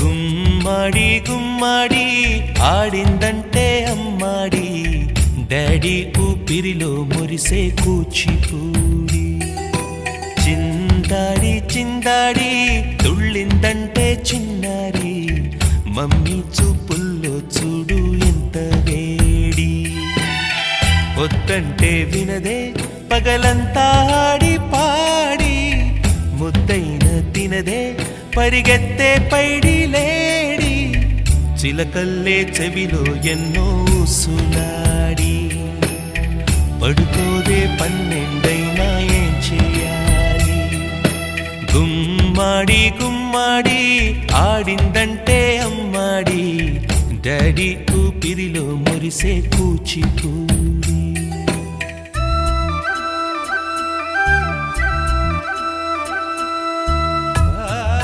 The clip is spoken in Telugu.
గుమ్మడి గుమ్మడి ఆడిందంటే అమ్మాడి డాడీ ఊపిరిలో మురిసే కూచిపూడి చిందాడి చిందాడి తుళ్ళిందంటే చిన్నారి మమ్మీ చూపుల్లో చూడు ఎంత వేడి వద్దంటే వినదే పగలంతా ఆడి పాడి ముద్దైన తినదే పరిగెత్తే పైడి లేడి చిలకల్లే చెవిలో ఎన్నో సులాడి పడుకోదే పన్నెండైనా ఏం చేయాలి గుమ్మాడి గుమ్మాడి ఆడిందంటే అమ్మాడి డాడీ ఊపిరిలో మురిసే కూచిపూడి